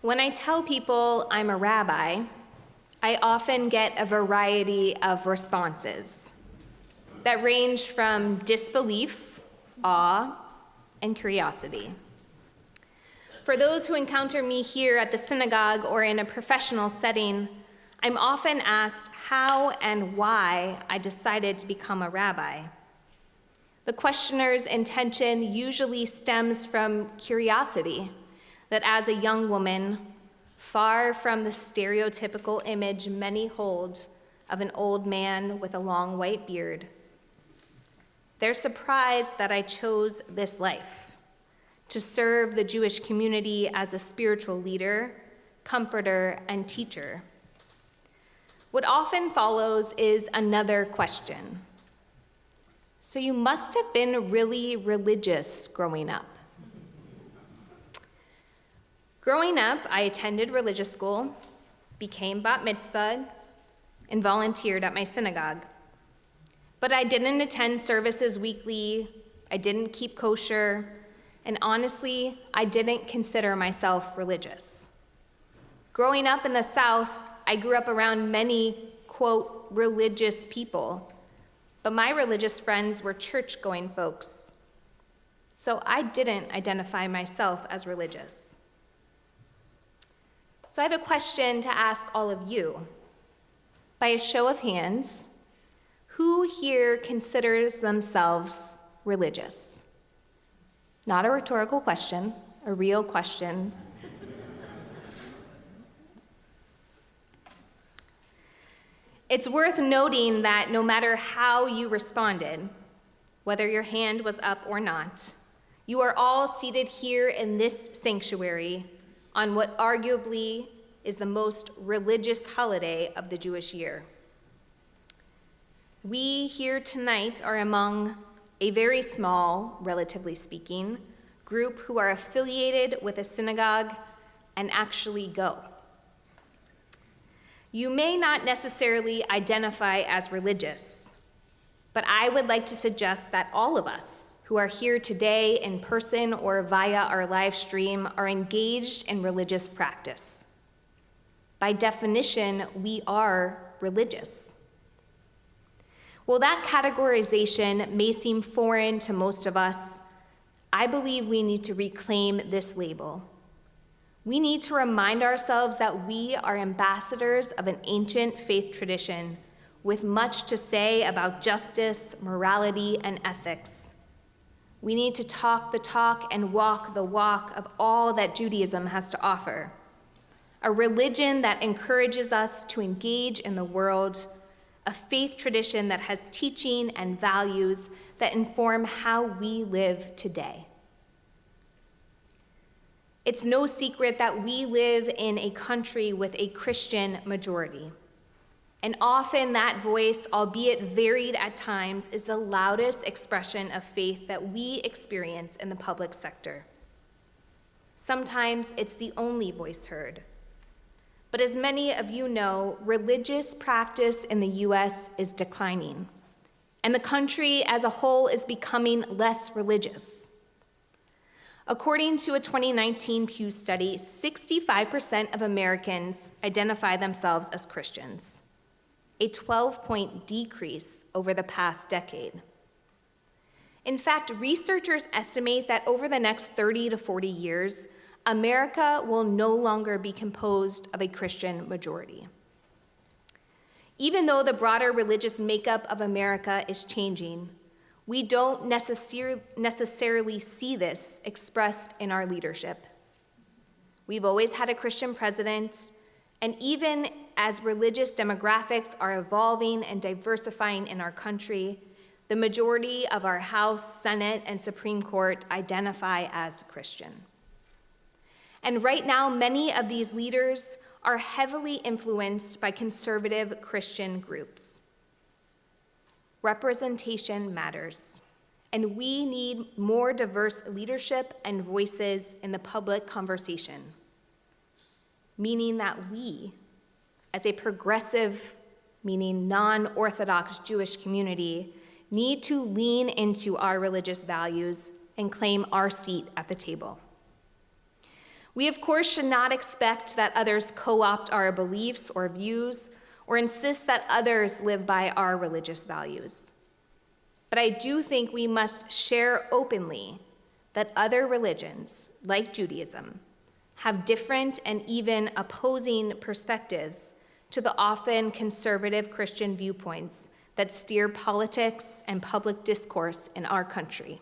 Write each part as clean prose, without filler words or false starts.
When I tell people I'm a rabbi, I often get a variety of responses that range from disbelief, awe, and curiosity. For those who encounter me here at the synagogue or in a professional setting, I'm often asked how and why I decided to become a rabbi. The questioner's intention usually stems from curiosity that as a young woman, far from the stereotypical image many hold of an old man with a long white beard, they're surprised that I chose this life, to serve the Jewish community as a spiritual leader, comforter, and teacher. What often follows is another question. So you must have been really religious growing up. Growing up, I attended religious school, became bat mitzvahed, and volunteered at my synagogue. But I didn't attend services weekly, I didn't keep kosher, and honestly, I didn't consider myself religious. Growing up in the South, I grew up around many, quote, religious people, but my religious friends were church-going folks. So I didn't identify myself as religious. So I have a question to ask all of you. By a show of hands, who here considers themselves religious? Not a rhetorical question, a real question. It's worth noting that no matter how you responded, whether your hand was up or not, you are all seated here in this sanctuary on what arguably is the most religious holiday of the Jewish year. We here tonight are among a very small, relatively speaking, group who are affiliated with a synagogue and actually go. You may not necessarily identify as religious, but I would like to suggest that all of us who are here today in person or via our live stream are engaged in religious practice. By definition, we are religious. While that categorization may seem foreign to most of us, I believe we need to reclaim this label. We need to remind ourselves that we are ambassadors of an ancient faith tradition with much to say about justice, morality, and ethics. We need to talk the talk and walk the walk of all that Judaism has to offer. A religion that encourages us to engage in the world, a faith tradition that has teaching and values that inform how we live today. It's no secret that we live in a country with a Christian majority. And often that voice, albeit varied at times, is the loudest expression of faith that we experience in the public sector. Sometimes it's the only voice heard. But as many of you know, religious practice in the US is declining, and the country as a whole is becoming less religious. According to a 2019 Pew study, 65% of Americans identify themselves as Christians, a 12-point decrease over the past decade. In fact, researchers estimate that over the next 30 to 40 years, America will no longer be composed of a Christian majority. Even though the broader religious makeup of America is changing, we don't necessarily see this expressed in our leadership. We've always had a Christian president, and even as religious demographics are evolving and diversifying in our country, the majority of our House, Senate, and Supreme Court identify as Christian. And right now, many of these leaders are heavily influenced by conservative Christian groups. Representation matters, and we need more diverse leadership and voices in the public conversation, meaning that we, as a progressive, meaning non-Orthodox Jewish community, need to lean into our religious values and claim our seat at the table. We, of course, should not expect that others co-opt our beliefs or views or insist that others live by our religious values. But I do think we must share openly that other religions, like Judaism, have different and even opposing perspectives to the often conservative Christian viewpoints that steer politics and public discourse in our country.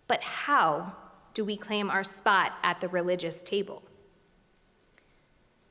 But how do we claim our spot at the religious table?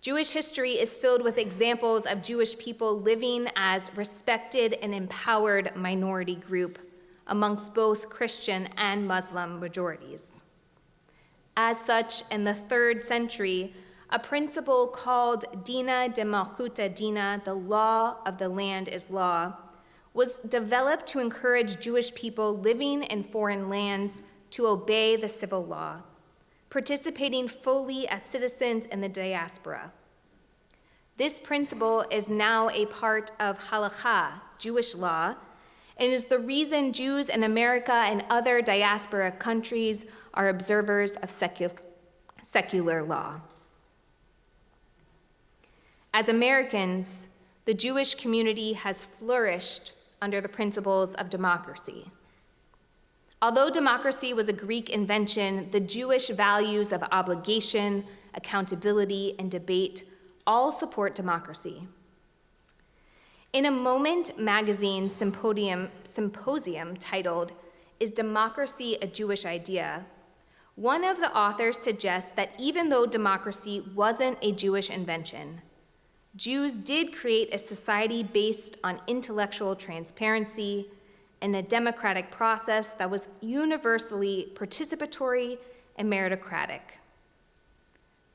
Jewish history is filled with examples of Jewish people living as respected and empowered minority group amongst both Christian and Muslim majorities. As such, in the 3rd century, a principle called Dina de Malchuta Dina, the law of the land is law, was developed to encourage Jewish people living in foreign lands to obey the civil law, participating fully as citizens in the diaspora. This principle is now a part of halakha, Jewish law, and is the reason Jews in America and other diaspora countries are observers of secular law. As Americans, the Jewish community has flourished under the principles of democracy. Although democracy was a Greek invention, the Jewish values of obligation, accountability, and debate all support democracy. In a Moment magazine symposium titled, "Is Democracy a Jewish Idea?" one of the authors suggests that even though democracy wasn't a Jewish invention, Jews did create a society based on intellectual transparency and a democratic process that was universally participatory and meritocratic.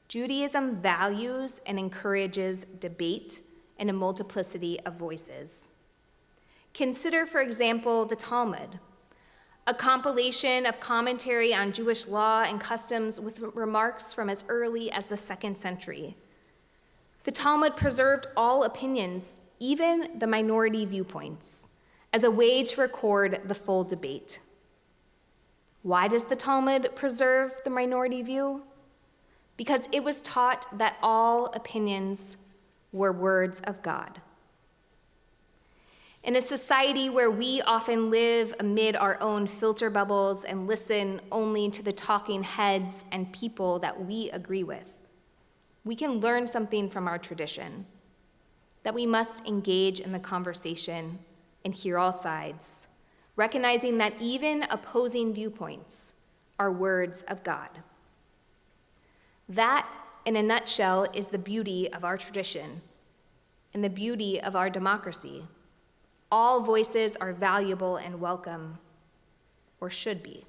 Judaism values and encourages debate and a multiplicity of voices. Consider, for example, the Talmud, a compilation of commentary on Jewish law and customs with remarks from as early as the 2nd century. The Talmud preserved all opinions, even the minority viewpoints, as a way to record the full debate. Why does the Talmud preserve the minority view? Because it was taught that all opinions were words of God. In a society where we often live amid our own filter bubbles and listen only to the talking heads and people that we agree with, we can learn something from our tradition, that we must engage in the conversation and hear all sides, recognizing that even opposing viewpoints are words of God. That, in a nutshell, is the beauty of our tradition and the beauty of our democracy. All voices are valuable and welcome, or should be.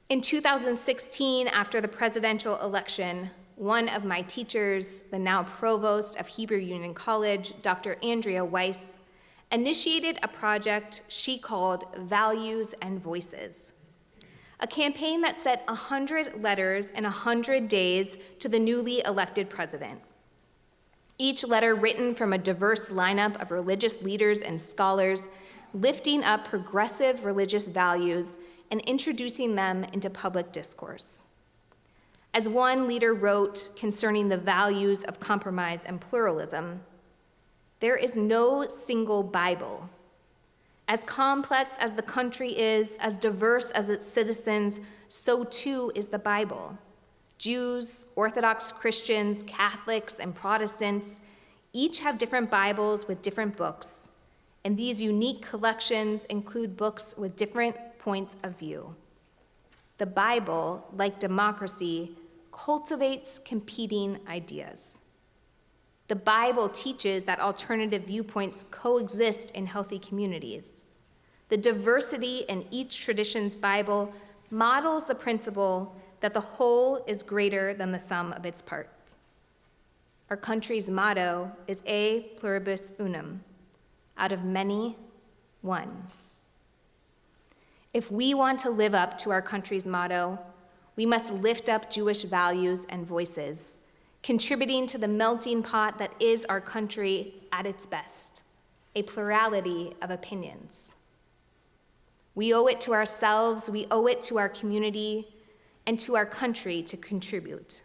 In 2016, after the presidential election, one of my teachers, the now provost of Hebrew Union College, Dr. Andrea Weiss, initiated a project she called Values and Voices, a campaign that sent 100 letters in 100 days to the newly elected president. Each letter written from a diverse lineup of religious leaders and scholars, lifting up progressive religious values and introducing them into public discourse. As one leader wrote concerning the values of compromise and pluralism, there is no single Bible. As complex as the country is, as diverse as its citizens, so too is the Bible. Jews, Orthodox Christians, Catholics, and Protestants each have different Bibles with different books, and these unique collections include books with different points of view. The Bible, like democracy, cultivates competing ideas. The Bible teaches that alternative viewpoints coexist in healthy communities. The diversity in each tradition's Bible models the principle that the whole is greater than the sum of its parts. Our country's motto is E pluribus unum, out of many, one. If we want to live up to our country's motto, we must lift up Jewish values and voices, contributing to the melting pot that is our country at its best, a plurality of opinions. We owe it to ourselves, we owe it to our community, and to our country to contribute.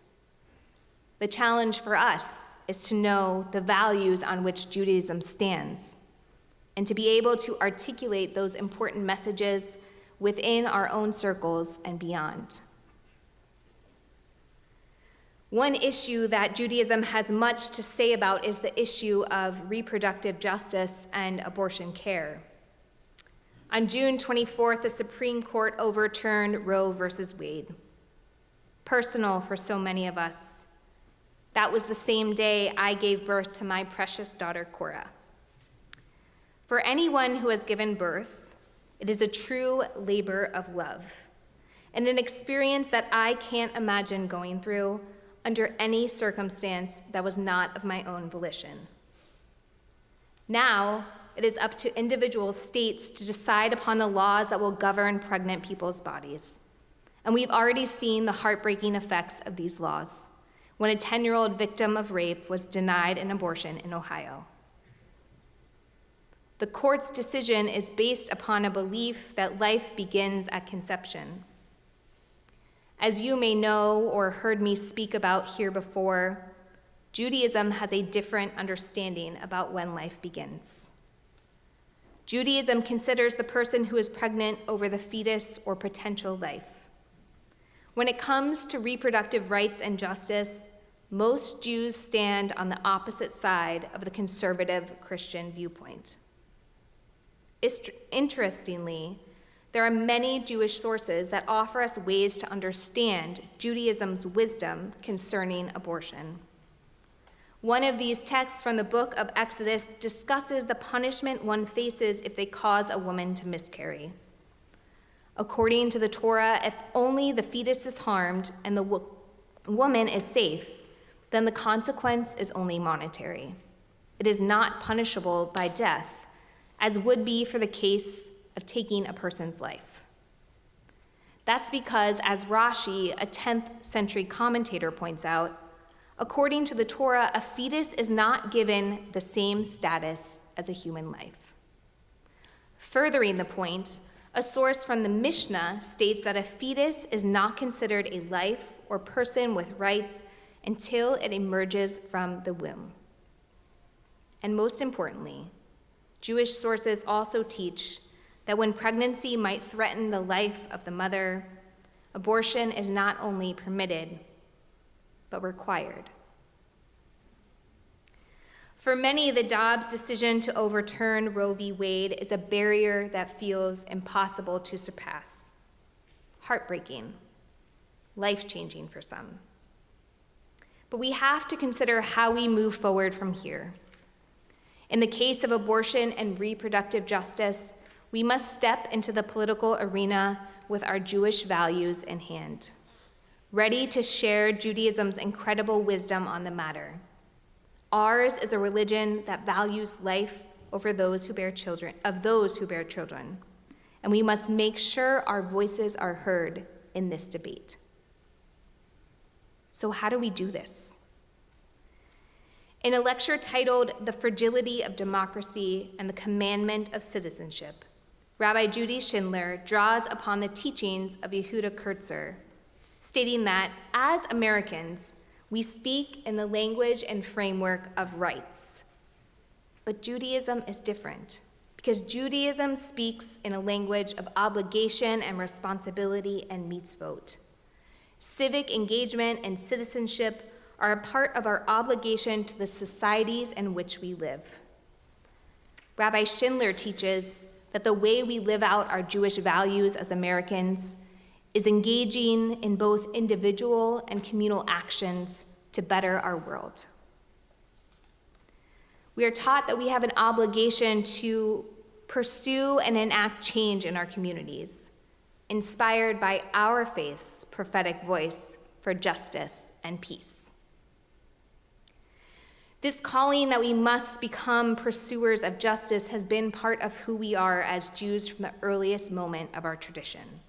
The challenge for us is to know the values on which Judaism stands, and to be able to articulate those important messages within our own circles and beyond. One issue that Judaism has much to say about is the issue of reproductive justice and abortion care. On June 24th, the Supreme Court overturned Roe versus Wade. Personal for so many of us. That was the same day I gave birth to my precious daughter, Cora. For anyone who has given birth, it is a true labor of love and an experience that I can't imagine going through under any circumstance that was not of my own volition. Now, it is up to individual states to decide upon the laws that will govern pregnant people's bodies. And we've already seen the heartbreaking effects of these laws when a 10-year-old victim of rape was denied an abortion in Ohio. The court's decision is based upon a belief that life begins at conception. As you may know or heard me speak about here before, Judaism has a different understanding about when life begins. Judaism considers the person who is pregnant over the fetus or potential life. When it comes to reproductive rights and justice, most Jews stand on the opposite side of the conservative Christian viewpoint. Interestingly, there are many Jewish sources that offer us ways to understand Judaism's wisdom concerning abortion. One of these texts from the book of Exodus discusses the punishment one faces if they cause a woman to miscarry. According to the Torah, if only the fetus is harmed and the woman is safe, then the consequence is only monetary. It is not punishable by death, as would be for the case of taking a person's life. That's because, as Rashi, a 10th century commentator, points out, according to the Torah, a fetus is not given the same status as a human life. Furthering the point, a source from the Mishnah states that a fetus is not considered a life or person with rights until it emerges from the womb. And most importantly, Jewish sources also teach that when pregnancy might threaten the life of the mother, abortion is not only permitted, but required. For many, the Dobbs decision to overturn Roe v. Wade is a barrier that feels impossible to surpass, heartbreaking, life-changing for some. But we have to consider how we move forward from here. In the case of abortion and reproductive justice, we must step into the political arena with our Jewish values in hand, ready to share Judaism's incredible wisdom on the matter. Ours is a religion that values life over those who bear children, and we must make sure our voices are heard in this debate. So how do we do this? In a lecture titled The Fragility of Democracy and the Commandment of Citizenship, Rabbi Judy Schindler draws upon the teachings of Yehuda Kurtzer, stating that as Americans, we speak in the language and framework of rights. But Judaism is different, because Judaism speaks in a language of obligation and responsibility and mitzvot. Civic engagement and citizenship are a part of our obligation to the societies in which we live. Rabbi Schindler teaches that the way we live out our Jewish values as Americans is engaging in both individual and communal actions to better our world. We are taught that we have an obligation to pursue and enact change in our communities, inspired by our faith's prophetic voice for justice and peace. This calling that we must become pursuers of justice has been part of who we are as Jews from the earliest moment of our tradition.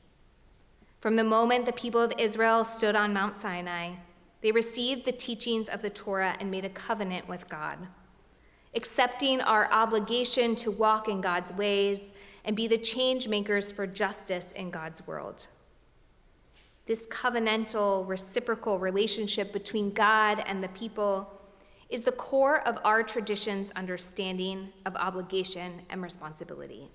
From the moment the people of Israel stood on Mount Sinai, they received the teachings of the Torah and made a covenant with God. accepting our obligation to walk in God's ways and be the change makers for justice in God's world. This covenantal, reciprocal relationship between God and the people is the core of our tradition's understanding of obligation and responsibility.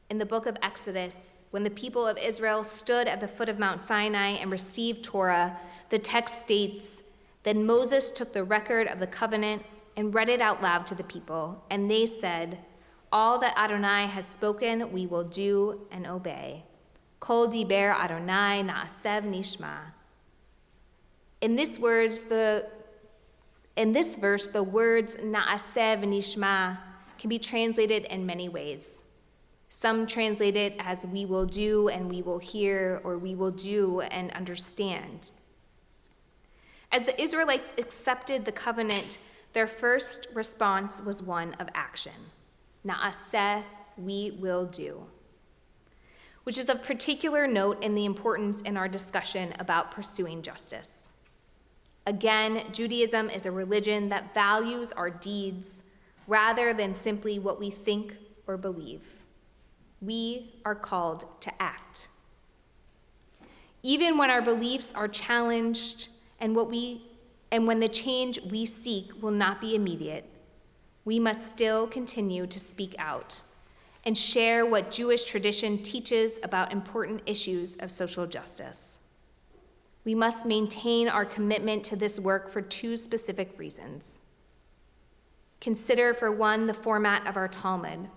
In the book of Exodus, when the people of Israel stood at the foot of Mount Sinai and received Torah, the text states, "Then Moses took the record of the covenant and read it out loud to the people, and they said, 'All that Adonai has spoken we will do and obey. Kol diber Adonai na'asev nishma.'" In this verse, the words na'asev nishma can be translated in many ways. Some translate it as "we will do and we will hear," or "we will do and understand." As the Israelites accepted the covenant, their first response was one of action. Na'aseh, we will do. Which is of particular note in the importance in our discussion about pursuing justice. Again, Judaism is a religion that values our deeds rather than simply what we think or believe. We are called to act. Even when our beliefs are challenged and when the change we seek will not be immediate, we must still continue to speak out and share what Jewish tradition teaches about important issues of social justice. We must maintain our commitment to this work for two specific reasons. Consider, for one, the format of our Talmud,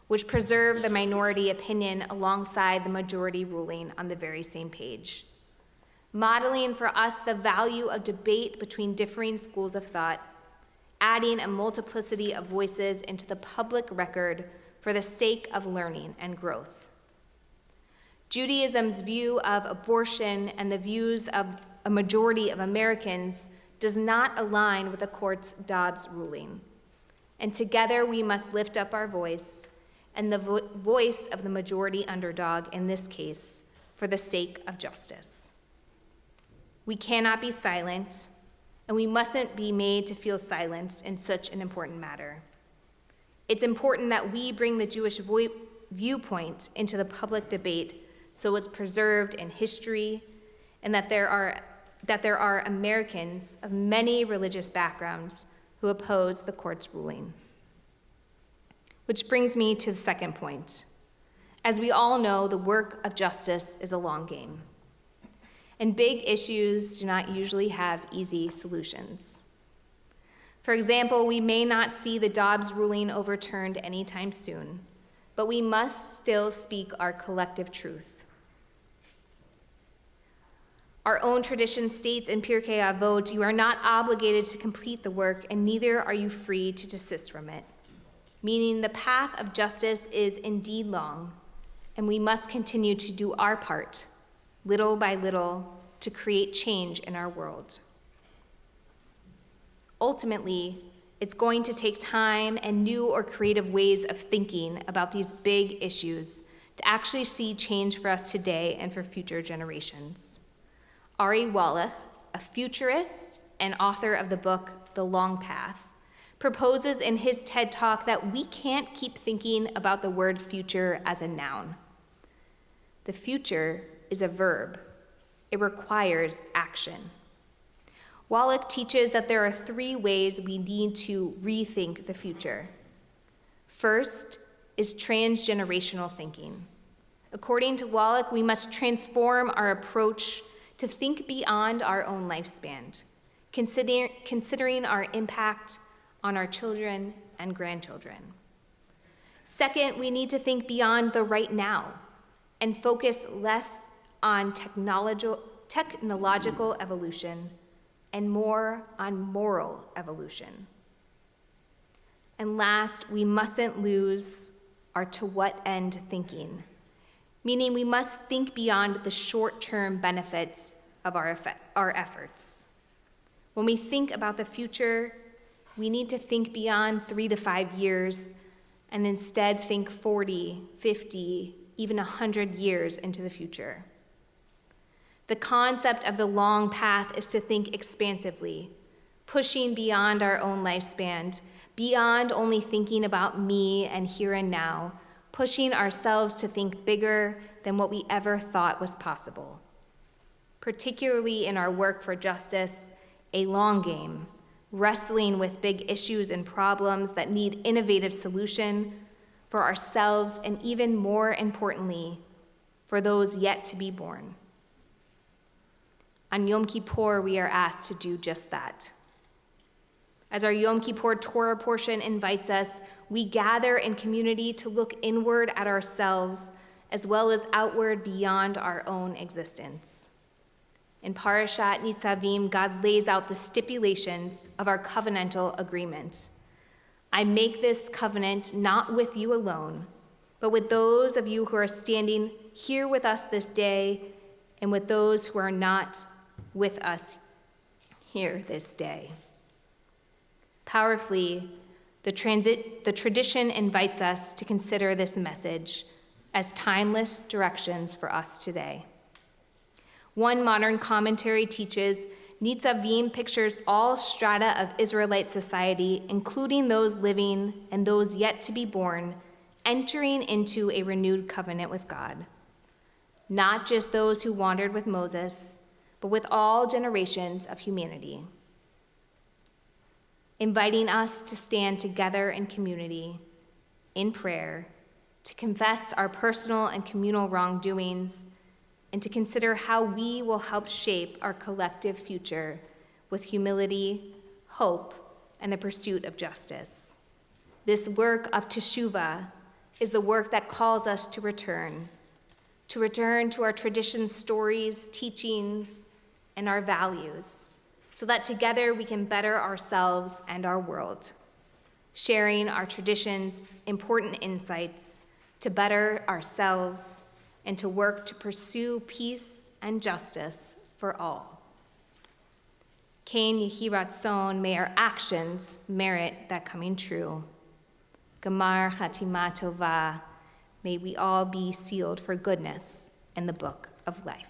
which preserved the minority opinion alongside the majority ruling on the very same page, modeling for us the value of debate between differing schools of thought, adding a multiplicity of voices into the public record for the sake of learning and growth. Judaism's view of abortion and the views of a majority of Americans does not align with the court's Dobbs ruling, and together we must lift up our voice and the voice of the majority underdog in this case for the sake of justice. We cannot be silent, and we mustn't be made to feel silenced in such an important matter. It's important that we bring the Jewish viewpoint into the public debate so it's preserved in history, and that there are Americans of many religious backgrounds who oppose the court's ruling. Which brings me to the second point. As we all know, the work of justice is a long game, and big issues do not usually have easy solutions. For example, we may not see the Dobbs ruling overturned anytime soon, but we must still speak our collective truth. Our own tradition states in Pirkei Avot, "You are not obligated to complete the work, and neither are you free to desist from it," meaning the path of justice is indeed long, and we must continue to do our part, little by little, to create change in our world. Ultimately, it's going to take time and new or creative ways of thinking about these big issues to actually see change for us today and for future generations. Ari Wallach, a futurist and author of the book The Long Path, proposes in his TED Talk that we can't keep thinking about the word future as a noun. The future is a verb. It requires action. Wallach teaches that there are three ways we need to rethink the future. First is transgenerational thinking. According to Wallach, we must transform our approach to think beyond our own lifespan, considering our impact on our children and grandchildren. Second, we need to think beyond the right now and focus less on technological evolution and more on moral evolution. And last, we mustn't lose our to what end thinking, meaning we must think beyond the short-term benefits of our efforts. When we think about the future, we need to think beyond 3 to 5 years and instead think 40, 50, even 100 years into the future. The concept of the long path is to think expansively, pushing beyond our own lifespan, beyond only thinking about me and here and now, pushing ourselves to think bigger than what we ever thought was possible. Particularly in our work for justice, a long game, wrestling with big issues and problems that need innovative solution for ourselves and even more importantly, for those yet to be born. On Yom Kippur, we are asked to do just that. As our Yom Kippur Torah portion invites us, we gather in community to look inward at ourselves as well as outward beyond our own existence. In Parashat Nitzavim, God lays out the stipulations of our covenantal agreement. I make this covenant not with you alone, but with those of you who are standing here with us this day and with those who are not with us here this day. Powerfully, the tradition invites us to consider this message as timeless directions for us today. One modern commentary teaches Nitzavim pictures all strata of Israelite society, including those living and those yet to be born, entering into a renewed covenant with God. Not just those who wandered with Moses, but with all generations of humanity. Inviting us to stand together in community, in prayer, to confess our personal and communal wrongdoings, and to consider how we will help shape our collective future with humility, hope, and the pursuit of justice. This work of teshuvah is the work that calls us to return to our traditions, stories, teachings, and our values, so that together we can better ourselves and our world, sharing our traditions' important insights to better ourselves and to work to pursue peace and justice for all. Kain Yehi Ratzon, may our actions merit that coming true. Gamar Chatima Tova, may we all be sealed for goodness in the book of life.